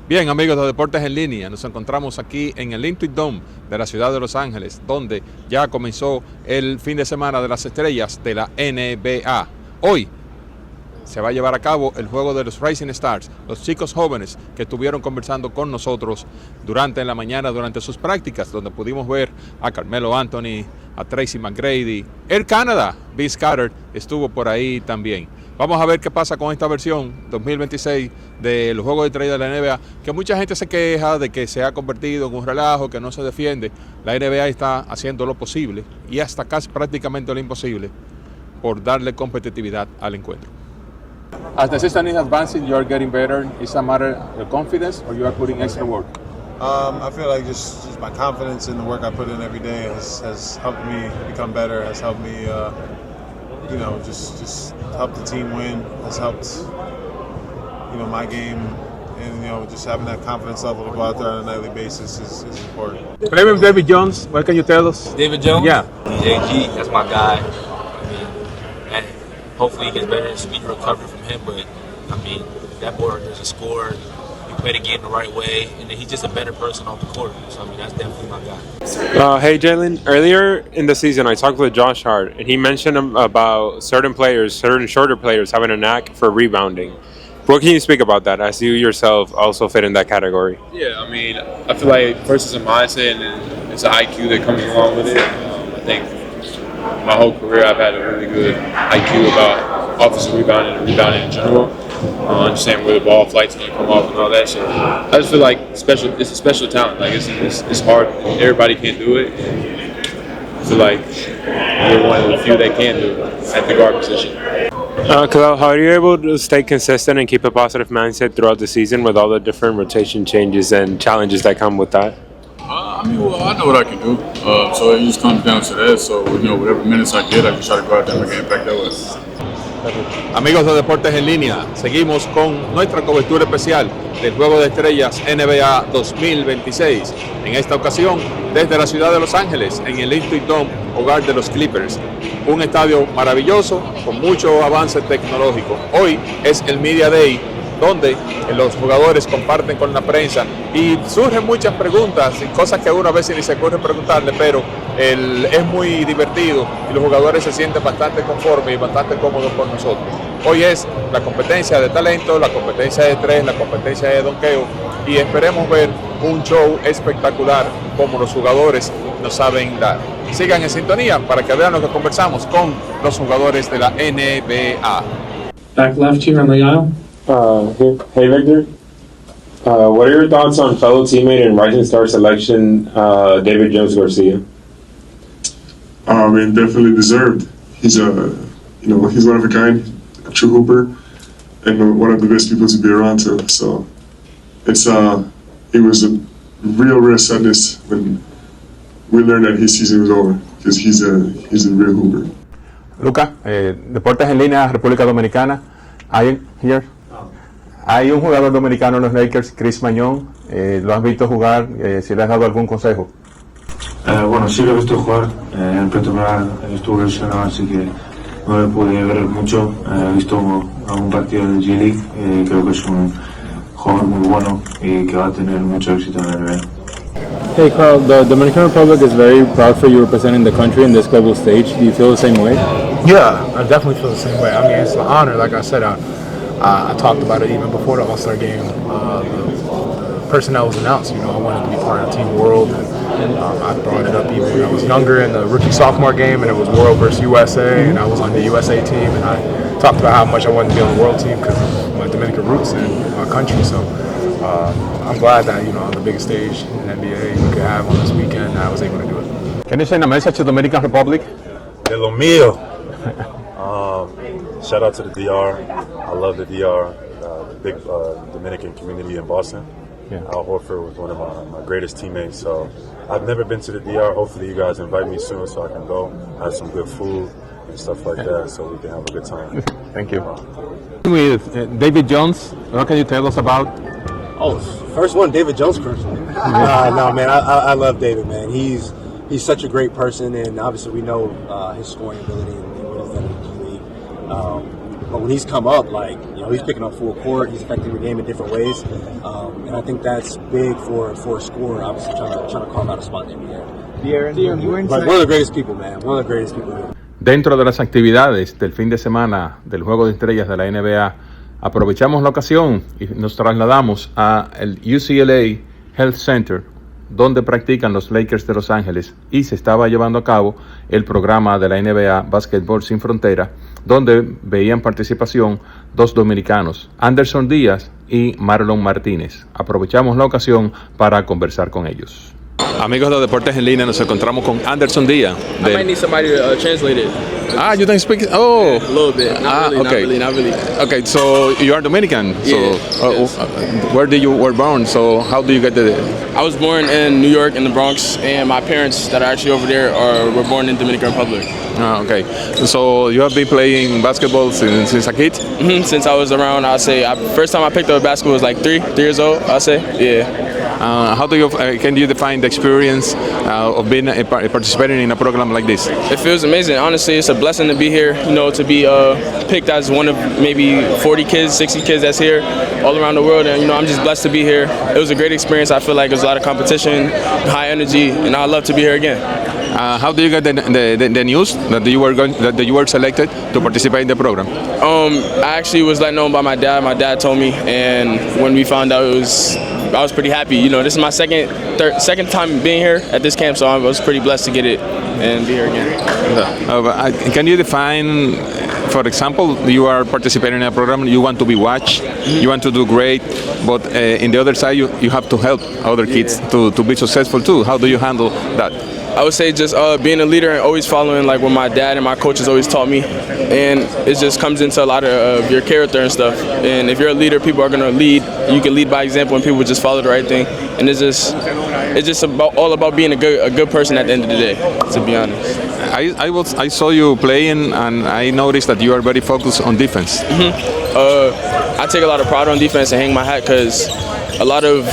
Bien, amigos de Deportes en Línea, nos encontramos aquí en el Olympic Dome de la ciudad de Los Ángeles, donde ya comenzó el fin de semana de las estrellas de la NBA. Hoy se va a llevar a cabo el juego de los Rising Stars, los chicos jóvenes que estuvieron conversando con nosotros durante la mañana, durante sus prácticas, donde pudimos ver a Carmelo Anthony, a Tracy McGrady, Air Canada, Vince Carter estuvo por ahí también. Vamos a ver qué pasa con esta versión 2026 de los Juegos de Estrellas de la NBA, que mucha gente se queja de que se ha convertido en un relajo, que no se defiende. La NBA está haciendo lo posible y hasta casi prácticamente lo imposible por darle competitividad al encuentro. As the season is advancing, you are getting better. Is a matter of confidence, or you are putting extra work? I feel like just my confidence in the work I put in every day has helped me become better. Has helped me, just help the team win. Has helped, my game, and just having that confidence level to go out there on a nightly basis is important. Play with David Jones. What can you tell us? David Jones? Yeah. DJG, that's my guy. And hopefully he gets better and speedy recovery from him. But that boy is a scorer. He played the game the right way, and then he's just a better person off the court. So that's definitely my guy. Hey Jalen, earlier in the season I talked with Josh Hart, and he mentioned about certain shorter players having a knack for rebounding. What can you speak about that, as you yourself also fit in that category? Yeah, I feel like first it's a mindset and then it's an IQ that comes along with it. I think my whole career I've had a really good IQ about offensive rebounding and rebounding in general. Understand where the ball flight's going to come off and all that shit. I just feel like it's a special talent. Like it's hard. Everybody can't do it. I feel like we're one of the few that can do it at the guard position. How are you able to stay consistent and keep a positive mindset throughout the season with all the different rotation changes and challenges that come with that? I know what I can do. So it just comes down to that. So, whatever minutes I get, I just try to go out there and make an impact that way. Amigos de Deportes en Línea, seguimos con nuestra cobertura especial del Juego de Estrellas NBA 2026. En esta ocasión, desde la ciudad de Los Ángeles, en el Olympic Dome, hogar de los Clippers. Un estadio maravilloso, con mucho avance tecnológico. Hoy es el Media Day, donde los jugadores comparten con la prensa y surgen muchas preguntas y cosas que a uno a veces ni se ocurre preguntarle, pero es muy divertido y los jugadores se sienten bastante conformes y bastante cómodos con nosotros. Hoy es la competencia de talento, la competencia de tres, la competencia de donqueo y esperemos ver un show espectacular como los jugadores nos saben dar. Sigan en sintonía para que vean lo que conversamos con los jugadores de la NBA. Back left here on the aisle. Hey Victor, what are your thoughts on fellow teammate and Rising Star selection, David Jones Garcia? Definitely deserved. He's he's one of a kind, a true hooper, and one of the best people to be around to. So it was a real sadness when we learned that his season was over, because he's a real hooper. Lucas, Deportes en Línea, República Dominicana. Hay un jugador dominicano en los Lakers, Chris Mañón. ¿Lo has visto jugar? ¿Si le has dado algún consejo? Sí lo he visto jugar. En pretemporada estuve lesionado, así que no le pude ver mucho. He visto algún partido del G League. Creo que es un jugador muy bueno y que va a tener mucho éxito en la NBA. Hey Carl, the Dominican Republic is very proud for you representing the country in this global stage. Do you feel the same way? Yeah, I definitely feel the same way. It's an honor. Like I said, I talked about it even before the All-Star game. The personnel was announced. I wanted to be part of Team World, and I brought it up even when I was younger in the rookie-sophomore game, and it was World versus USA, and I was on the USA team, and I talked about how much I wanted to be on the World team because of my Dominican roots and my country. So I'm glad that on the biggest stage in NBA you could have on this weekend, I was able to do it. Can you send a message to Dominican Republic? De lo mío. Shout out to the DR. I love the DR, the big Dominican community in Boston. Yeah. Al Horford was one of my greatest teammates. So I've never been to the DR. Hopefully you guys invite me soon so I can go, have some good food and stuff like that so we can have a good time. Thank you. With David Jones, what can you tell us about? First one, David Jones person. No, man, I love David, man. He's such a great person, and obviously we know his scoring ability and what he's done in the G League. But when he's come up, like, you know, he's picking up full court. He's affecting the game in different ways, and I think that's big for a scorer. Obviously, trying to carve out a spot in the NBA. But one of the greatest people, man. One of the greatest people. Dentro de las actividades del fin de semana del Juego de Estrellas de la NBA, aprovechamos la ocasión y nos trasladamos a el UCLA Health Center, donde practican los Lakers de Los Ángeles, y se estaba llevando a cabo el programa de la NBA Basketball Sin Frontera, donde veían participación dos dominicanos, Anderson Díaz y Marlon Martínez. Aprovechamos la ocasión para conversar con ellos. Amigos de Deportes en Línea, nos encontramos con Anderson Díaz. I might need somebody to translate it. You don't speak? Oh, yeah, a little bit. Not really. Okay, so you are Dominican. Yeah, So, yes. Where did you were born? So, how do you get the? I was born in New York in the Bronx, and my parents that are actually over there were born in Dominican Republic. Okay. So you have been playing basketball since a kid? Mm-hmm. Since I was around, first time I picked up a basketball was like 3 years old. I say, yeah. How do you can you define the experience of being participating in a program like this? It feels amazing. Honestly, it's a blessing to be here. You know, to be picked as one of maybe 40 kids, 60 kids that's here all around the world, and you know, I'm just blessed to be here. It was a great experience. I feel like there's a lot of competition, high energy, and I'd love to be here again. How do you get the news that you were selected to participate in the program? I actually was let know by my dad. My dad told me, and when we found out, I was pretty happy. You know, this is my second time being here at this camp, so I was pretty blessed to get it and be here again. Can you define, for example, you are participating in a program, you want to be watched, you want to do great, but in the other side, you have to help other kids to be successful too. How do you handle that? I would say just being a leader and always following like what my dad and my coaches always taught me, and it just comes into a lot of your character and stuff. And if you're a leader, people are gonna lead. You can lead by example, and people just follow the right thing. And it's just all about being a good person at the end of the day. To be honest, I saw you playing, and I noticed that you are very focused on defense. I take a lot of pride on defense and hang my hat, because a lot of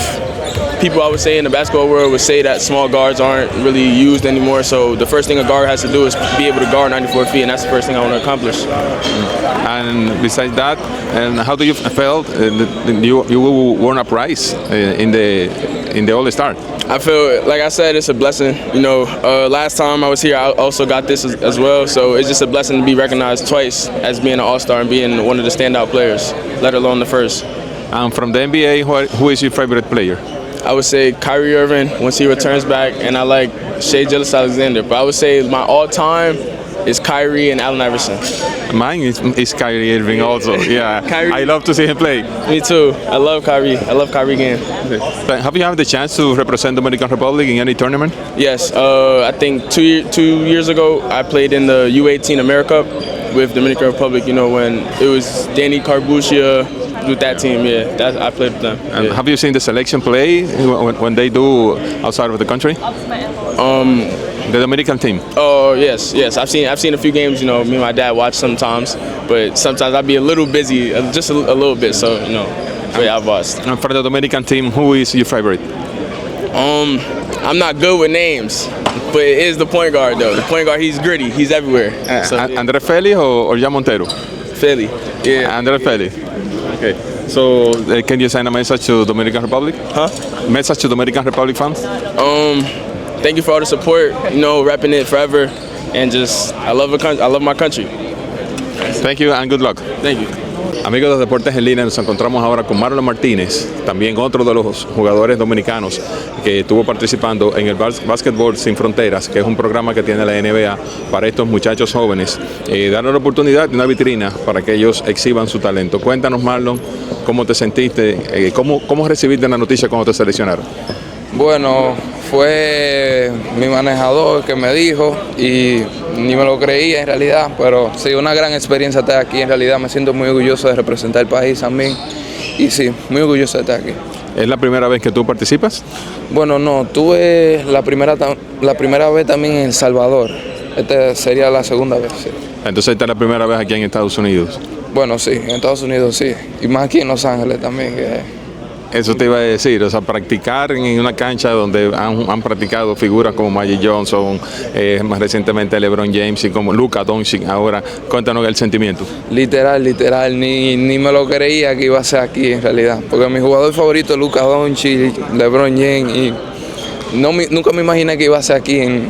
people, I would say, in the basketball world would say that small guards aren't really used anymore. So the first thing a guard has to do is be able to guard 94 feet, and that's the first thing I want to accomplish. And besides that, and how do you feel you won a prize in the All-Star? I feel, like I said, it's a blessing. You know, last time I was here, I also got this as well. So it's just a blessing to be recognized twice as being an All-Star and being one of the standout players, let alone the first. From the NBA, who is your favorite player? I would say Kyrie Irving once he returns back, and I like Shai Gilgeous-Alexander. But I would say my all-time is Kyrie and Allen Iverson. Mine is Kyrie Irving also. Yeah, Kyrie. I love to see him play. Me too. I love Kyrie. I love Kyrie again. Have you had the chance to represent Dominican Republic in any tournament? Yes. I think two years ago I played in the U18 America Cup with Dominican Republic. You know, when it was Danny Carbuccia with that team. Yeah, I played with them. And have you seen the selection play when they do outside of the country? The Dominican team. Oh yes. I've seen a few games. You know, me and my dad watch sometimes, but sometimes I'd be a little busy, just a little bit. So you know, but I've watched. And for the Dominican team, who is your favorite? I'm not good with names, but it is the point guard though. The point guard, he's gritty. He's everywhere. Andre Feli or Jan Montero? Feli. Yeah. Andre Feli. Okay. So, can you send a message to Dominican Republic? Message to Dominican Republic fans? Thank you for all the support. You know, repping it forever, and just I love my country. Thank you and good luck. Thank you. Amigos de Deportes en Línea, nos encontramos ahora con Marlon Martínez, también otro de los jugadores dominicanos que estuvo participando en el Básquetbol Sin Fronteras, que es un programa que tiene la NBA para estos muchachos jóvenes, darle la oportunidad de una vitrina para que ellos exhiban su talento. Cuéntanos, Marlon, cómo te sentiste, cómo recibiste la noticia cuando te seleccionaron. Bueno, fue mi manejador que me dijo y ni me lo creía en realidad, pero sí, una gran experiencia estar aquí. En realidad me siento muy orgulloso de representar el país también y sí, muy orgulloso de estar aquí. ¿Es la primera vez que tú participas? Bueno, no, tuve la primera vez también en El Salvador. Esta sería la segunda vez, sí. Entonces esta es la primera vez aquí en Estados Unidos. Bueno, sí, en Estados Unidos sí, y más aquí en Los Ángeles también. Eso te iba a decir, o sea, practicar en una cancha donde han practicado figuras como Magic Johnson, más recientemente LeBron James y como Luka Doncic ahora, cuéntanos el sentimiento. Literal, ni me lo creía que iba a ser aquí en realidad, porque mi jugador favorito es Luka Doncic, LeBron James, y nunca me imaginé que iba a ser aquí en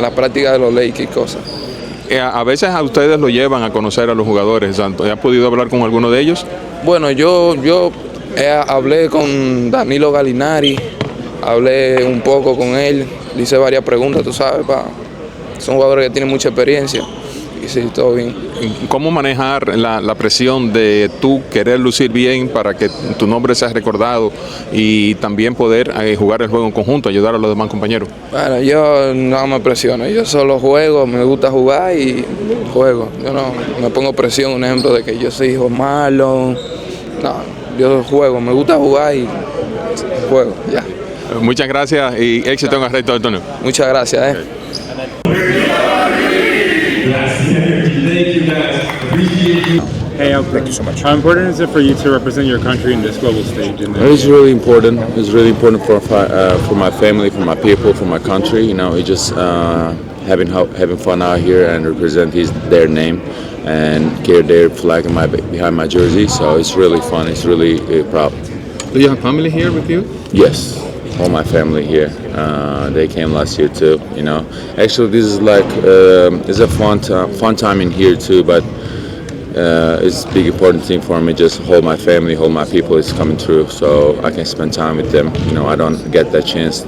la práctica de los Lakers y cosas. A veces a ustedes lo llevan a conocer a los jugadores, ¿has podido hablar con alguno de ellos? Bueno, yo hablé con Danilo Gallinari, hablé un poco con él, le hice varias preguntas, tú sabes, son jugadores que tienen mucha experiencia y sí, todo bien. ¿Cómo manejar la presión de tú querer lucir bien para que tu nombre sea recordado y también poder jugar el juego en conjunto, ayudar a los demás compañeros? Bueno, yo no me presiono, yo solo juego, me gusta jugar y juego. Yo no me pongo presión, un ejemplo de que yo soy hijo malo, no, yo juego, me gusta jugar y juego, ya. Muchas gracias y éxito en el resto del torneo. Muchas gracias. Hey, thank you so much. How important is it for you to represent your country in this global stage? It's really important. It's really important for my family, for my people, for my country. You know, it's just having fun out here and represent their name and carry their flag behind my jersey. So it's really fun. It's really proud. Do you have family here with you? Yes, all my family here. They came last year too. You know, actually this is like it's a fun time in here too, but. It's a big important thing for me. Just hold my family, hold my people. It's coming through, so I can spend time with them. You know, I don't get that chance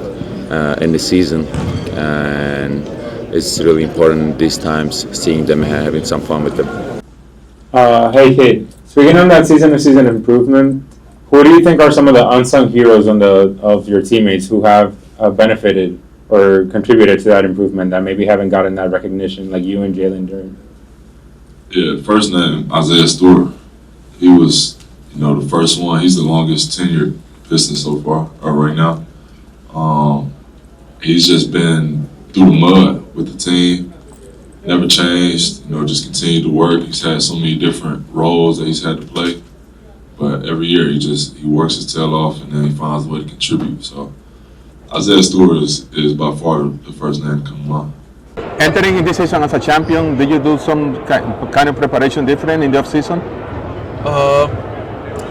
in the season, and it's really important these times seeing them and having some fun with them. Hey kid, speaking on that season-to-season improvement, who do you think are some of the unsung heroes of your teammates who have benefited or contributed to that improvement that maybe haven't gotten that recognition, like you and Jalen Duren? Yeah, first name, Isaiah Stewart. He was, the first one. He's the longest tenured Piston so far, right now. He's just been through the mud with the team, never changed, just continued to work. He's had so many different roles that he's had to play. But every year he works his tail off and then he finds a way to contribute. So Isaiah Stewart is by far the first name to come to mind. Entering in this season as a champion, did you do some kind of preparation different in the off season?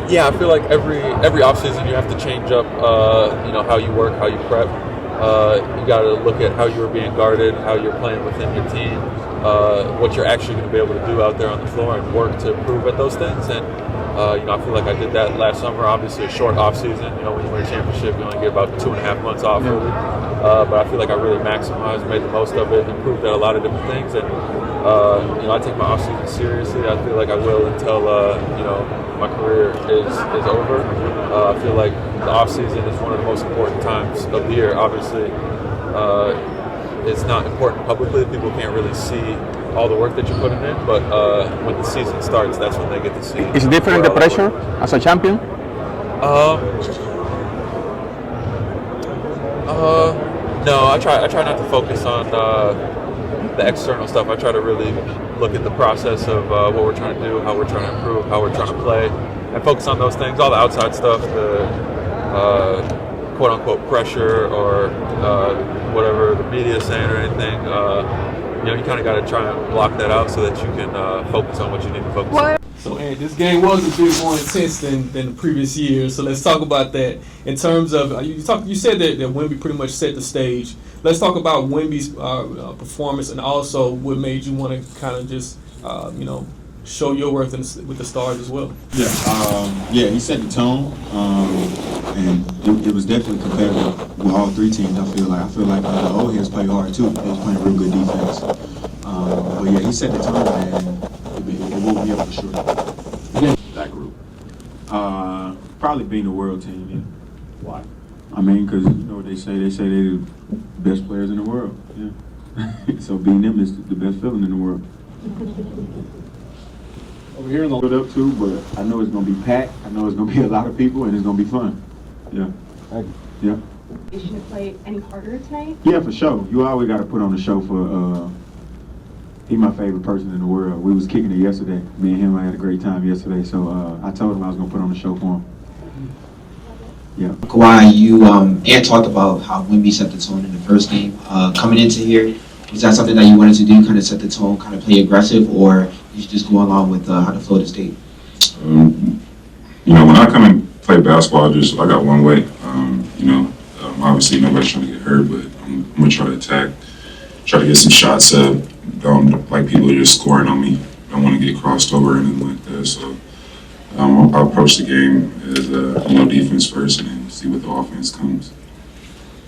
Yeah, I feel like every off season you have to change up, how you work, how you prep. You got to look at how you're being guarded, how you're playing within your team, what you're actually going to be able to do out there on the floor and work to improve at those things. And I feel like I did that last summer. Obviously, a short off season. When you win a championship, you only get about 2.5 months off, really. But I feel like I really maximized, made the most of it, improved at a lot of different things. And I take my off season seriously. I feel like I will until my career is over. I feel like the off season is one of the most important times of the year. Obviously, it's not important publicly. People can't really see all the work that you're putting in, but when the season starts, that's when they get to see. Is it different the pressure as a champion? No, I try not to focus on the external stuff. I try to really look at the process of what we're trying to do, how we're trying to improve, how we're trying to play, and focus on those things. All the outside stuff, the quote-unquote pressure or whatever the media is saying or anything, you kind of got to try and block that out so that you can focus on what you need to focus on. So, and this game was a bit more intense than the previous years. So let's talk about that. In terms of you said that Wemby pretty much set the stage. Let's talk about Wemby's performance and also what made you want to kind of just show your worth with the Stars as well. Yeah, he set the tone, and it was definitely competitive with all three teams. I feel like the old heads played hard too. They was playing real good defense. But yeah, he set the tone, and it woke me up for sure. That group. Probably being the world team. Yeah. Why? I mean, because what they say. They say they're the best players in the world. Yeah. So being them is the best feeling in the world. Over here in the up too, but I know it's gonna be packed. I know it's gonna be a lot of people, and it's gonna be fun. Yeah. Yeah. You should have played any harder tonight? Yeah, for sure. You always got to put on the show for. He's my favorite person in the world. We was kicking it yesterday. Me and him, I had a great time yesterday. So I told him I was gonna put on the show for him. Yeah. Kawhi, you and talked about how Wemby set the tone in the first game. Coming into here, was that something that you wanted to do, kind of set the tone, kind of play aggressive, or did you just go along with how the flow of the state? When I come and play basketball, I got one way. Obviously nobody's trying to get hurt, but I'm gonna try to attack, try to get some shots up. Don't like people just scoring on me. I don't want to get crossed over or anything like that. So I'll approach the game as defense first, and then see what the offense comes.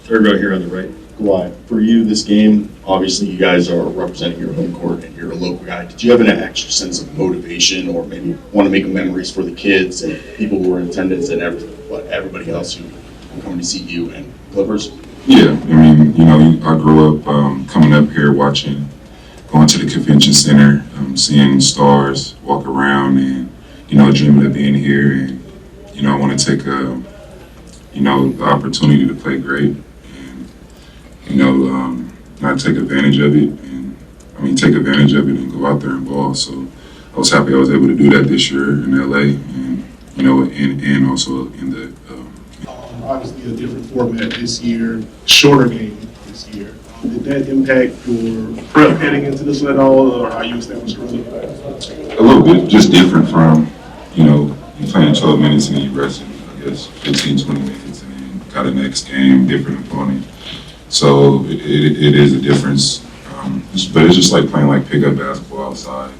Third row here on the right. Kawhi, for you, this game, obviously you guys are representing your home court and you're a local guy. Did you have an extra sense of motivation or maybe want to make memories for the kids and people who were in attendance and everybody else who come to see you and Clippers? Yeah, I grew up coming up here watching, going to the convention center, seeing stars walk around and, dreaming of being here. And, I want to take, the opportunity to play great. Not take advantage of it, take advantage of it and go out there and ball. So I was happy I was able to do that this year in LA, and also in the. Obviously, a different format this year, shorter game this year. Did that impact your prep heading into this at all, or how you established early? A little bit, just different from, you playing 12 minutes and then you resting, 15, 20 minutes, and then got a next game, different opponent. So it is a difference, but it's just like playing pickup basketball outside.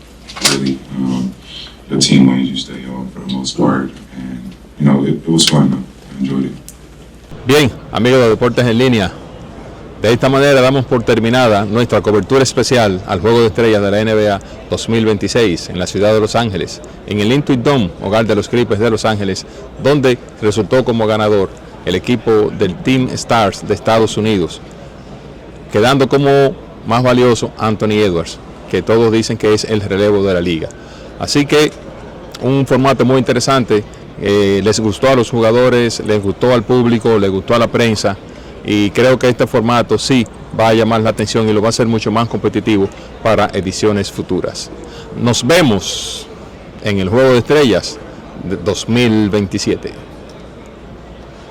Really, the team wins, you stay on for the most part, and it was fun. I enjoyed it. Bien, amigos de Deportes en Línea, de esta manera damos por terminada nuestra cobertura especial al Juego de Estrellas de la NBA 2026 en la ciudad de Los Ángeles, en el Intuit Dome, hogar de los Clippers de Los Ángeles, donde resultó como ganador el equipo del Team Stars de Estados Unidos, quedando como más valioso Anthony Edwards, que todos dicen que es el relevo de la liga. Así que un formato muy interesante, les gustó a los jugadores, les gustó al público, les gustó a la prensa, y creo que este formato sí va a llamar la atención y lo va a hacer mucho más competitivo para ediciones futuras. Nos vemos en el Juego de Estrellas de 2027.